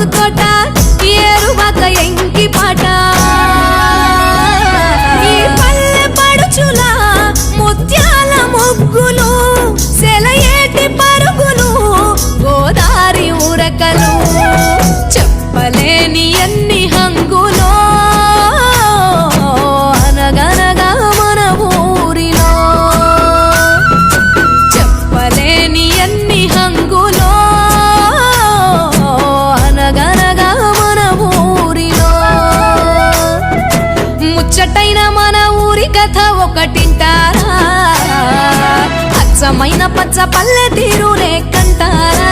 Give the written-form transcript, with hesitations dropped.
మాకు తోట ఏరువాక ఎంకి పాట ఈ పల్లె పడుచుల ముత్యాల ముగ్గులు సెలయేటి పరుగులు గోదారి ఉరకలు చెప్పలేని ఎన్ని హంగులో అనగనగా మన ఊరిలో చెప్పలేని ఎన్ని హంగులో అనగనగా మన ఊరిలో ముచ్చటైన మన ఊరి కథ ఒకటింటారా అచ్చమైన పచ్చ పల్లె తీరునే కంటారా